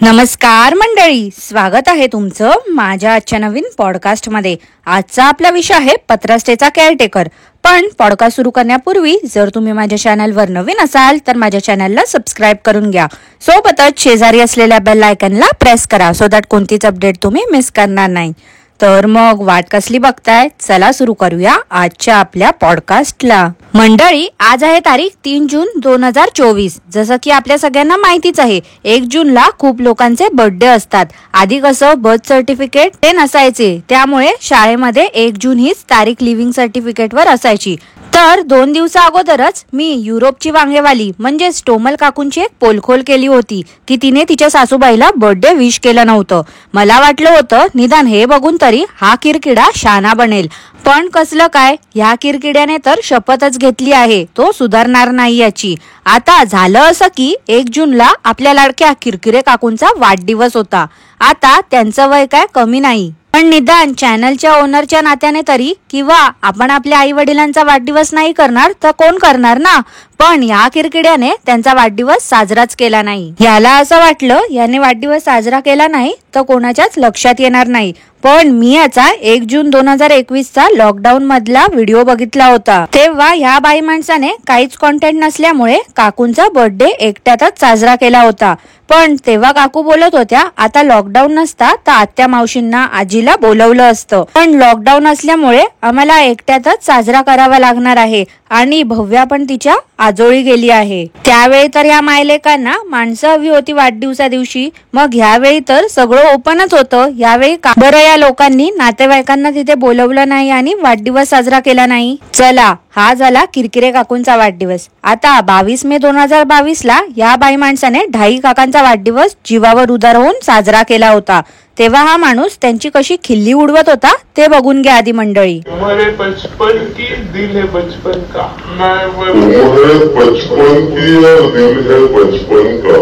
नमस्कार मंडळी, स्वागत आहे तुमचं माझ्या आजच्या नवीन पॉडकास्टमध्ये। आजचा आपला विषय आहे पत्रास्टेचा केअरटेकर। पण पॉडकास्ट सुरू करण्यापूर्वी जर तुम्ही माझ्या चॅनलवर नवीन असाल तर माझ्या चॅनलला सबस्क्राईब करून घ्या। सोबतच शेजारी असलेल्या बेल आयकॉनला प्रेस करा सो दॅट कोणतीच अपडेट तुम्ही मिस करणार नाही। तर मग वाट कसली बघताय, चला सुरू करूया आजच्या आपल्या पॉडकास्टला। मंडळी, आज आहे तारीख 3 जून 2024। जसं की आपल्या सगळ्यांना माहितीच आहे, 1 जूनला खूप लोकांचे बर्थडे असतात। आधी कसं बर्थ सर्टिफिकेट ते नसायचे, त्यामुळे शाळेमध्ये 1 जून हीच तारीख लिव्हिंग सर्टिफिकेटवर असायची। तर 2 दिवसा अगोदरच मी युरोपची वांगेवाली म्हणजे स्टोमल काकूंची एक पोलखोल केली होती की तिने तिच्या सासूबाईला बर्थडे विश केलं नव्हतं। मला वाटलं होतं निदान हे बघून तरी हा किरकिडा शाना बनेल, पण कसलं काय, या किरकिड्याने तर शपथच घेतली आहे तो सुधारणार नाही याची। आता झालं असं की 1 जूनला आपल्या लाडक्या किरकिरे काकूंचा वाढदिवस होता। आता त्यांचं वय काय कमी नाही, पण निदान चॅनलच्या ओनरच्या नात्याने तरी, किंवा आपण आपल्या आई वडिलांचा वाढदिवस नाही करणार तर कोण करणार ना। पण या किरकिड्याने त्यांचा वाढदिवस साजराच केला नाही। याला असं वाटलं याने वाढदिवस साजरा केला नाही तर कोणाच्याच लक्षात येणार नाही। पण मी याचा 1 जून 2021चा लॉकडाऊन मधला व्हिडिओ बघितला होता। तेव्हा ह्या बाई माणसाने काहीच कॉन्टेंट नसल्यामुळे काकूंचा बर्थडे एकट्यातच साजरा केला होता। पण तेव्हा काकू बोलत होत्या आता लॉकडाऊन नसता तर आत्या मावशींना आजीला बोलवलं असतं, पण लॉकडाऊन असल्यामुळे आम्हाला एकट्यातच साजरा करावा लागणार आहे आणि भव्या पण तिच्या आजोळी गेली आहे। त्यावेळी तर या मायलेकांना माणसं हवी होती वाढदिवसा दिवशी, मग ह्यावेळी तर सगळं ओपनच होतं। यावेळी बरं या लोकांनी नातेवाईकांना तिथे बोलवलं नाही आणि वाढदिवस साजरा केला नाही। चला, हा झाला किरकिरे काकूंचा वाढदिवस। आता 22 मे 2022ला या बाई माणसाने ढाई काकांचा वाढदिवस जीवावर उदार होऊन साजरा केला होता। तेव्हा हा माणूस त्यांची कशी खिल्ली उडवत होता ते बघून घ्या आधी मंडळी। तुम्हारे बचपन की दिल है बचपन का, तुम्हारे बचपन की और दिल है बचपन का।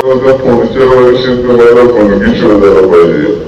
पुढच्या वर्षी तुम्हाला मुलगी शोधायला पाहिजे।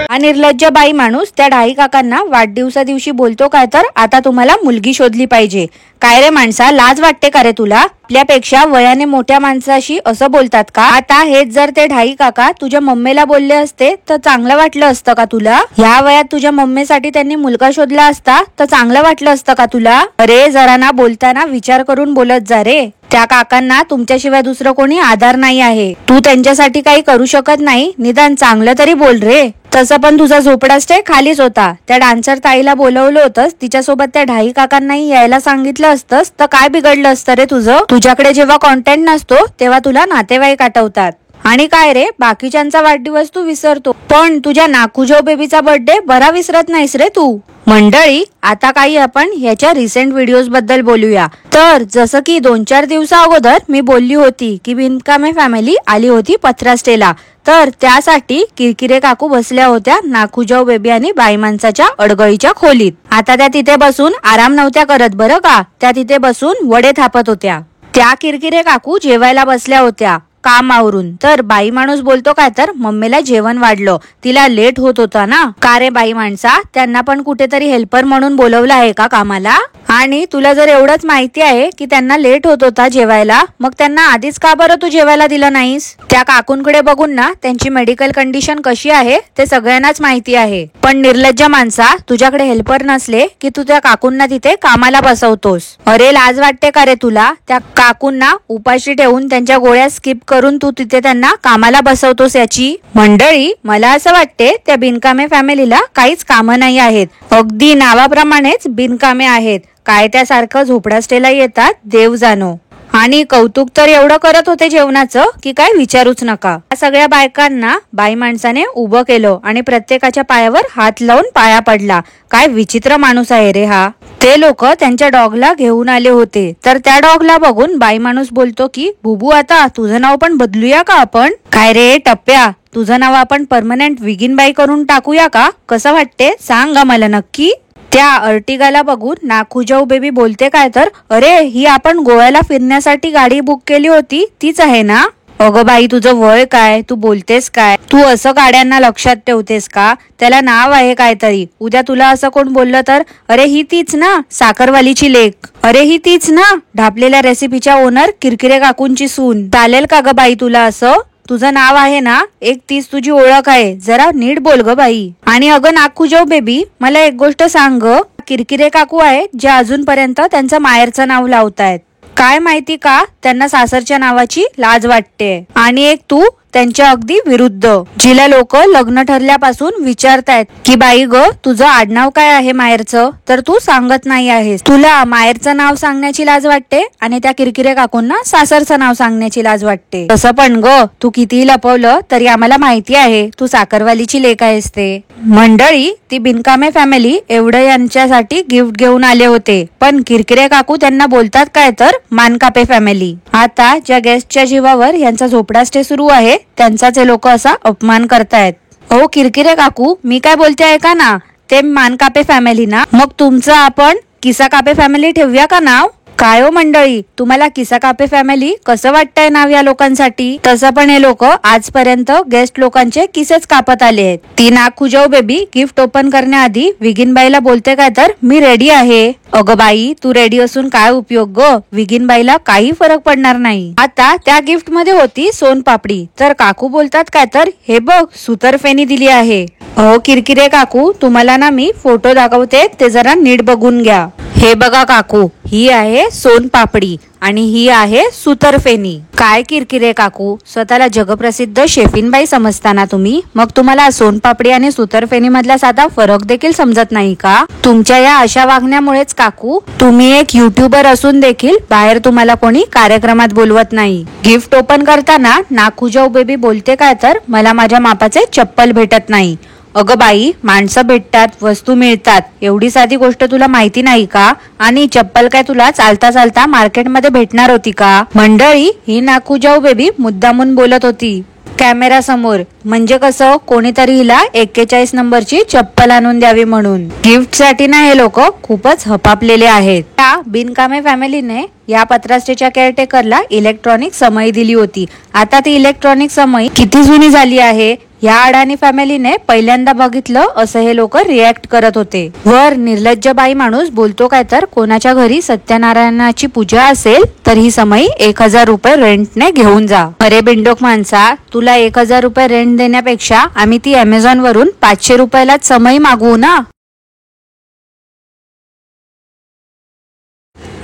हा निर्लज्ज बाई माणूस त्या ढाई काकांना वाढदिवसा दिवशी बोलतो काय तर आता तुम्हाला मुलगी शोधली पाहिजे। काय रे माणसा, लाज वाटते का रे तुला? आपल्यापेक्षा वयाने मोठ्या माणसाशी असं बोलतात का? आता हेच जर ते ढाई काका तुझ्या मम्मीला बोलले असते तर चांगलं वाटलं असतं का तुला? ह्या वयात तुझ्या मम्मीसाठी त्यांनी मुलगा शोधला असता तर चांगलं वाटलं असतं का तुला? अरे जरा ना बोलताना विचार करून बोलत जा रे। त्या काकांना तुमच्याशिवाय दुसरं कोणी आधार नाही आहे। तू त्यांच्यासाठी काही करू शकत नाही, निदान चांगलं तरी बोल रे। तसं पण तुझा झोपडा स्टे खालीच होता। त्या डान्सर ताईला बोलवलं होतंस, तिच्यासोबत त्या ढाई काकांनाही यायला सांगितलं असतंस तर काय बिघडलं असतं रे तुझं? तुझ्याकडे जेव्हा कॉन्टेंट नसतो तेव्हा तुला नातेवाईक आठवतात। आणि काय रे, बाकीच्यांचा वाढदिवस तू विसरतो, पण तुझ्या नाकुजो बेबीचा बर्थडे बरा विसरत नाहीस रे तू। मंडळी, आता काही आपण ह्याच्या रिसेंट व्हिडिओज बद्दल बोलूया। तर जसं की 2-4 दिवसा अगोदर मी बोलली होती की बिनकामे फॅमिली आली होती पत्रास्टेला, तर त्यासाठी किरकिरे काकू बसल्या होत्या नाकुजाऊ बेबी आणि बाई माणसाच्या अडगळीच्या खोलीत। आता त्या तिथे बसून आराम नव्हत्या करत बरं का, त्या तिथे बसून वडे थापत होत्या। त्या किरकिरे काकू जेवायला बसल्या होत्या काम आवरून, तर बाई माणूस बोलतो काय तर मम्मीला जेवण वाढलं, तिला लेट होत होता ना। का रे बाई माणसा, त्यांना पण कुठेतरी हेल्पर म्हणून बोलवलं आहे का कामाला? आणि तुला जर एवढंच माहिती आहे की त्यांना लेट होत होता जेवायला, मग त्यांना आधीच का बरं तू जेवायला दिलं नाहीस? त्या काकूंकडे बघून ना त्यांची मेडिकल कंडिशन कशी आहे ते सगळ्यांनाच माहिती आहे। पण निर्लज्ज माणसा, तुझ्याकडे हेल्पर नसले की तू त्या काकूंना तिथे कामाला बसवतोस। अरे लाज वाटते का रे तुला? त्या काकूंना उपाशी ठेवून त्यांच्या गोळ्या स्किप करून तू तिथे त्यांना कामाला बसवतोस याची। मंडळी, मला असं वाटते त्या बिनकामे फॅमिलीला काहीच कामं नाही आहेत, अगदी नावाप्रमाणेच बिनकामे आहेत। काय त्यासारखं झोपडा स्टेला येतात देव जाणो। आणि कौतुक तर एवढं करत होते जेवणाचं की काय विचारूच नका। या सगळ्या बायकांना बाई माणसाने उभं केलं आणि प्रत्येकाच्या पायावर हात लावून पाया पडला। काय विचित्र माणूस आहे रे हा। ते लोक त्यांच्या डॉगला घेऊन आले होते, तर त्या डॉगला बघून बाई माणूस बोलतो की बुबू आता तुझं नाव पण बदलूया का आपण? काय रे टप्प्या, तुझं नाव आपण परमनंट विगिन बाई करून टाकूया का? कसं वाटते सांगा मला नक्की। त्या अर्टिगाला बघून नाकुजाऊ बेबी बोलते काय तर, अरे ही आपण गोव्याला फिरण्यासाठी गाडी बुक केली होती तीच आहे ना? अगं बाई, तुझं वय काय, तू बोलतेस काय? तू असं गाड्यांना लक्षात ठेवतेस का? त्याला नाव आहे काहीतरी, उद्या तुला असं कोण बोललं तर अरे ही तीच ना साखरवालीची लेक, अरे ही तीच ना ढापलेल्या रेसिपीच्या ओनर किरकिरे काकूंची सून, चालेल का ग बाई तुला असं? तुझं नाव आहे ना, एक तीच तुझी ओळख आहे, जरा नीट बोल ग बाई. आणि अगं नागपूजाऊ बेबी, मला एक गोष्ट सांग ग, किरकिरे काकू आहेत जे अजूनपर्यंत त्यांचं माहेरचं नाव लावतायत. काय माहिती का त्यांना सासरच्या नावाची लाज वाटते. आणि एक तू त्यांच्या अगदी विरुद्ध, जिला लोक लग्न ठरल्यापासून विचारतायत की बाई ग तुझं आडनाव काय आहे माहेरचं, तर तू सांगत नाही आहेस. तुला माहेरचं नाव सांगण्याची लाज वाटते आणि त्या किरकिरे काकूंना सासरचं नाव सांगण्याची लाज वाटते. तसं पण ग तू कितीही लपवलं तरी आम्हाला माहिती आहे तू साखरवालीची लेक आहेस ते. मंडळी, ती बिनकामे फॅमिली एवढं यांच्यासाठी गिफ्ट घेऊन आले होते, पण किरकिरे काकू त्यांना बोलतात काय तर मानकापे फॅमिली. आता ज्या गेस्टच्या जीवावर यांचा झोपडा स्टे सुरू आहे त्यांचाच हे लोक असा अपमान करतायत. हो किरकिरे काकू, मी काय बोलते ऐका ना, ते मानकापे फॅमिली ना, मग तुमचं आपण किसा कापे फॅमिली ठेवूया का नाव? काय हो मंडळी, तुम्हाला किसा कापे फॅमिली कसं वाटतंय नाव या लोकांसाठी? तसं पण हे लोक आजपर्यंत गेस्ट लोकांचे किसेच कापत आले आहेत. ती नागपूजाऊ बेबी गिफ्ट ओपन करण्याआधी विगिनबाईला बोलते काय तर मी रेडी आहे. अगं बाई, तू रेडी असून काय उपयोग ग, विगिनबाईला काही फरक पडणार नाही. आता त्या गिफ्ट मध्ये होती सोनपापडी, तर काकू बोलतात काय तर हे बघ सुतरफेनी दिली आहे. हो किरकिरे काकू, तुम्हाला ना मी फोटो दाखवते, ते जरा नीट बघून घ्या. हे बघा काकू, ही आहे सोनपापडी आणि ही आहे सुतरफेनी. काय किरकिरे काकू, स्वतःला जगप्रसिद्ध शेफीनबाई समजताना तुम्ही, मग तुम्हाला सोनपापडी आणि सुतरफेनी मधला साधा फरक देखील समजत नाही का? तुमच्या या अशा वागण्यामुळेच काकू, तुम्ही एक युट्यूबर असून देखील बाहेर तुम्हाला कोणी कार्यक्रमात बोलवत नाही. गिफ्ट ओपन करताना नागपूजाऊ बेबी बोलते काय तर मला माझ्या मापाचे चप्पल भेटत नाही. अगं बाई, माणसं भेटतात, वस्तू मिळतात, एवढी साधी गोष्ट तुला माहिती नाही का? आणि चप्पल काय तुला चालता चालता मार्केटमध्ये भेटणार होती का? मंडळी, ही नागपूजाऊ बेबी मुद्दामून बोलत होती कॅमेरा समोर, म्हणजे कसं कोणीतरी हिला 41 नंबरची चप्पल आणून द्यावी म्हणून. गिफ्ट साठी ना हे लोक खूपच हपापलेले आहेत. त्या बिनकामे फॅमिलीने या पत्रास्टेच्या केअरटेकरला इलेक्ट्रॉनिक समई दिली होती. आता ती इलेक्ट्रॉनिक समई किती जुनी झाली आहे या अडाणी फॅमिलीने पहिल्यांदा बघितलं असं हे लोक रिॲक्ट करत होते. वर निर्लज्ज बाई माणूस बोलतो काय तर कोणाच्या घरी सत्यनारायणाची पूजा असेल तर ही समई 1000 रुपये रेंटने घेऊन जा. अरे बिंडोक माणसा, तुला 1000 रुपये रेंट देण्यापेक्षा आम्ही ती अमेझॉन वरून 500 रुपयालाच समई मागवू ना.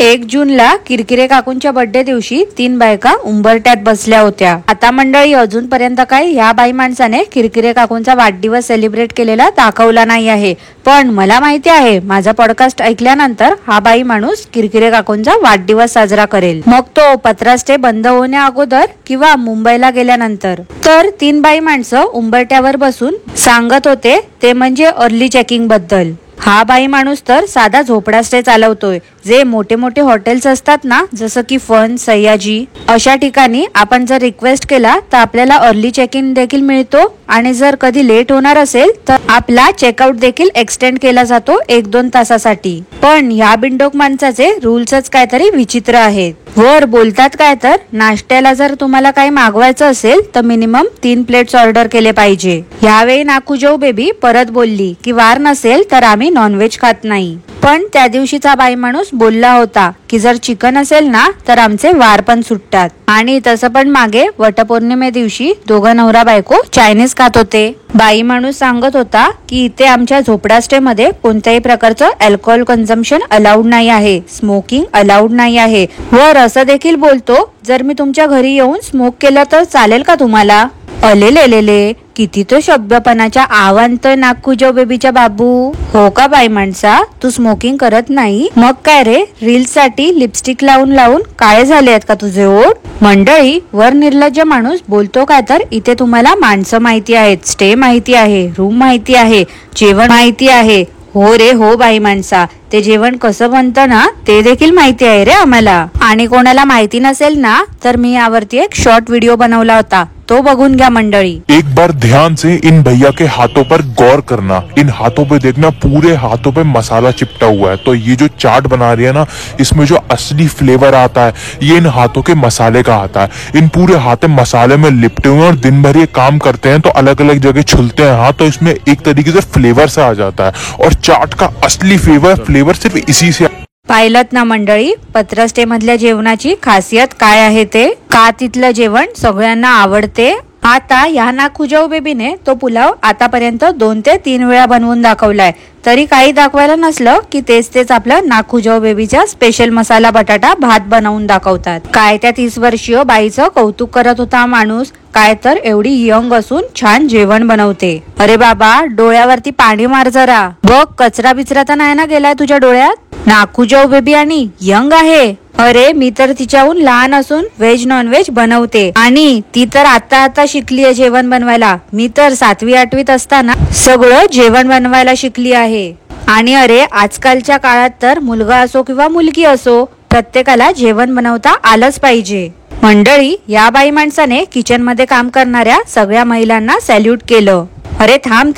1 जूनला किरकिरे काकूंच्या बर्थडे दिवशी 3 बायका उंबरट्यात बसल्या होत्या. आता मंडळी, अजूनपर्यंत काय या बाई माणसाने किरकिरे काकूंचा वाढदिवस सेलिब्रेट केलेला दाखवला नाही आहे, पण मला माहिती आहे माझा पॉडकास्ट ऐकल्यानंतर हा बाई माणूस किरकिरे काकूंचा वाढदिवस साजरा करेल, मग तो पत्रास्टे बंद होण्या अगोदर किंवा मुंबईला गेल्यानंतर. तर 3 बाई माणसं उंबरट्यावर बसून सांगत होते ते म्हणजे अर्ली चेकिंग बद्दल. हा बाई माणूस तर साधा झोपडा स्टे चालवतोय. जे मोठे मोठे हॉटेल्स असतात ना, जसं की फन, सयाजी, अशा ठिकाणी आपण जर रिक्वेस्ट केला तर आपल्याला अर्ली चेक इन देखील मिळतो आणि जर कधी लेट होणार असेल तर आपला चेकआउट देखील एक्सटेंड केला जातो 1-2 तासासाठी. पण ह्या बिंडोक माणसाचे रूल्सच काहीतरी विचित्र आहेत. वर बोलतात काय तर नाश्त्याला जर तुम्हाला काही मागवायचं असेल तर मिनिमम 3 प्लेट्स ऑर्डर केले पाहिजे. यावेळी नागपूजाऊ बेबी परत बोलली की वार नसेल तर आम्ही नॉनव्हेज खात नाही. पण त्या दिवशीचा बाई माणूस बोलला होता की जर चिकन असेल ना तर आमचे वार पण सुटतात. आणि तसं पण मागे वटपौर्णिमे दिवशी दोघं नवरा बायको चायनीज खात होते. बाई माणूस सांगत होता की इथे आमच्या झोपडा स्टे मध्ये कोणत्याही प्रकारचं अल्कोहोल कन्झम्पशन अलाउड नाही आहे, स्मोकिंग अलाउड नाही आहे. वर असं देखील बोलतो जर मी तुमच्या घरी येऊन स्मोक केलं तर चालेल का तुम्हाला? अलेलेलेले, किती तो शब्दपणाच्या आवांत नागपूजाऊ बेबीच्या बाबू. हो का बाई माणसा, तू स्मोकिंग करत नाही? मग काय रे, रील्स साठी लिपस्टिक लावून लावून काय झाले आहेत का तुझे ओठ? मंडळी, वर निर्लज्ज माणूस बोलतो काय तर इथे तुम्हाला माणसं माहिती आहेत, स्टे माहिती आहे, रूम माहिती आहे, जेवण माहिती आहे. हो रे हो बाई माणसा, ते जेवण कसं बनतं ना ते देखील माहिती आहे रे आम्हाला. आणि कोणाला माहिती नसेल ना तर मी यावरती एक शॉर्ट व्हिडिओ बनवला होता, तो बघून घ्या मंडळी. एक बार ध्यान से इन भैया के हाथों पर गौर करना. इन हाथों पे देखना, पूरे हाथों पे मसाला चिपटा हुआ है. तो ये जो चाट बना रही है ना, इसमें जो असली फ्लेवर आता है ये इन हाथों के मसाले का आता है. इन पूरे हाथ मसाले में लिपटे हुए और दिन भर ये काम करते हैं तो अलग अलग जगह छुलते हैं हाथ, तो इसमें एक तरीके से फ्लेवर से आ जाता है. और चाट का असली फ्लेवर सिर्फ इसी से. पाहिलत ना मंडळी, पत्रस्टे मधल्या जेवणाची खासियत काय आहे ते? का तिथलं जेवण सगळ्यांना आवडते आता या नाखुजाऊ बेबीने तो पुलाव आतापर्यंत 2 ते 3 वेळा बनवून दाखवलाय. तरी काही दाखवायला नसलं की तेच आपलं नाखुजाऊ बेबीचा स्पेशल मसाला बटाटा भात बनवून दाखवतात. काय त्या 30 वर्षीय बाईचं कौतुक करत होता माणूस. काय तर एवढी यंग असून छान जेवण बनवते. अरे बाबा डोळ्यावरती पाणी मार जरा. बघ कचरा बिचरा तर नाही ना गेलाय तुझ्या डोळ्यात. नाखुजाऊ बेबी आणि यंग आहे. अरे मी तर तिच्याहून लहान असून व्हेज नॉन व्हेज बनवते आणि ती तर आता शिकलीये जेवण बनवायला. मी तर 7वी 8वीत असताना सगळं जेवण बनवायला शिकली आहे. आणि अरे आजकालच्या काळात तर मुलगा असो किंवा मुलगी असो प्रत्येकाला जेवण बनवता आलंच पाहिजे. मंडळी या बाई माणसाने किचन मध्ये काम करणाऱ्या सगळ्या महिलांना सॅल्यूट केलं. अरे थांब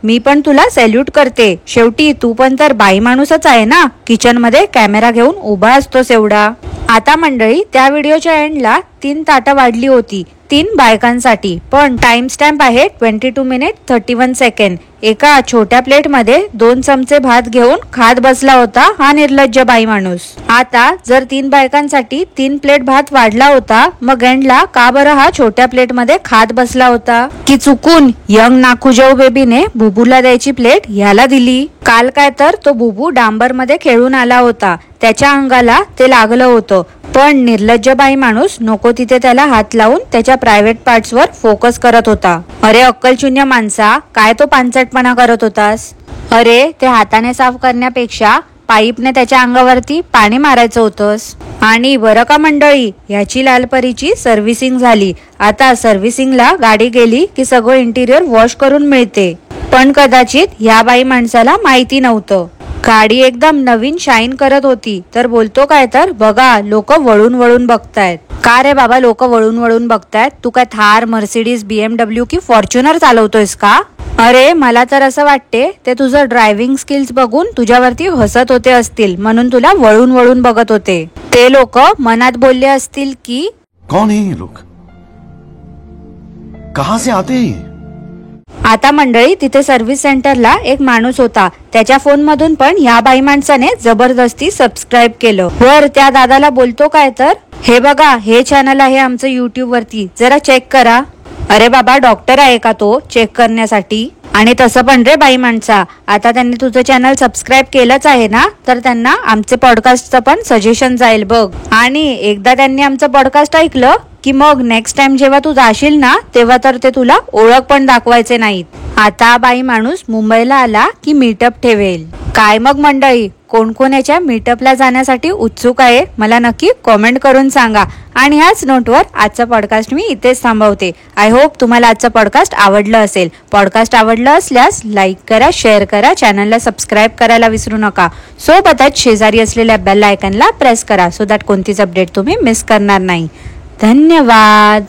मी पण तुला सॅल्यूट करते. शेवटी तू पण तर बाई माणूसच आहे ना. किचन मध्ये कॅमेरा घेऊन उभा असतोस एवढा. आता मंडळी त्या व्हिडिओच्या एंडला 3 ताटं वाढली होती 3 बायकांसाठी. पण टाइम स्टॅम्प आहे 22 मिनिट 31 सेकंड. एका छोट्या प्लेट मध्ये 2 चमचे भात घेऊन खात बसला होता हा निर्लज्ज बाई माणूस. आता जर 3 बायकांसाठी 3 प्लेट भात वाढला होता मग एंडला का बरं हा छोट्या प्लेट मध्ये खात बसला होता. की चुकून यंग नाखुजाऊ बेबीने बुबूला द्यायची प्लेट ह्याला दिली. काल काय तर तो बुबू डांबर मध्ये खेळून आला होता. त्याच्या अंगाला ते लागलं होतं. पण निर्लज्ज बाई माणूस नको तिथे त्याला हात लावून त्याच्या प्रायव्हेट पार्ट्स वर फोकस करत होता. अरे अक्कलशून्य माणसा काय तो पांचटपणा करत होतास. अरे ते हाताने साफ करण्यापेक्षा पाईपने त्याच्या अंगावरती पाणी मारायचं होतंस. आणि बरं का मंडळी ह्याची लालपरीची सर्व्हिसिंग झाली. आता सर्व्हिसिंगला गाडी गेली की सगळं इंटिरियर वॉश करून मिळते. पण कदाचित ह्या बाई माणसाला माहिती नव्हतं. गाडी एकदम नवीन शाईन करत होती तर बोलतो काय तर बघा लोक वळून बघतायत. का रे बाबा लोक वळून बघतायत. तू काय थार मर्सिडीज BMW की फॉर्च्युनर चालवतोयस का. अरे मला तर असं वाटते ते तुझं ड्रायव्हिंग स्किल्स बघून तुझ्यावरती हसत होते असतील म्हणून तुला वळून बघत होते. ते लोक मनात बोलले असतील की कौन है ये लोग, कहां से आते हैं. आता मंडळी तिथे सर्व्हिस सेंटरला एक माणूस होता. त्याच्या फोन मधून पण ह्या बाई माणसाने जबरदस्ती सबस्क्राईब केलं. वर त्या दादाला बोलतो काय तर हे बघा हे चॅनल आहे आमचं YouTube वरती जरा चेक करा. अरे बाबा डॉक्टर आहे का तो चेक करण्यासाठी. आणि तसं पण रे बाई माणसा आता त्यांनी तुझं चॅनल सबस्क्राईब केलंच आहे ना तर त्यांना आमचे पॉडकास्टचं पण सजेशन जाईल बघ. आणि एकदा त्यांनी आमचं पॉडकास्ट ऐकलं की मग नेक्स्ट टाइम जेव्हा तू जाशील ना तेव्हा तर ते तुला ओळख पण दाखवायचे नाहीत. आता बाई माणूस मुंबईला आला की मीटअप ठेवेल. काय मग मंडळी कोण याच्या मीटअपला जाण्यासाठी उत्सुक आहे मला नक्की कॉमेंट करून सांगा. आणि ह्याच नोटवर आजचा पॉडकास्ट मी इथेच थांबवते. आय होप तुम्हाला आजचं पॉडकास्ट आवडलं असेल. पॉडकास्ट आवडलं असल्यास लाईक करा, शेअर करा, चॅनलला सबस्क्राईब करायला विसरू नका. सोबतच शेजारी असलेल्या बेल आयकॉनला प्रेस करा सो दॅट कोणतीच अपडेट तुम्ही मिस करणार नाही. धन्यवाद.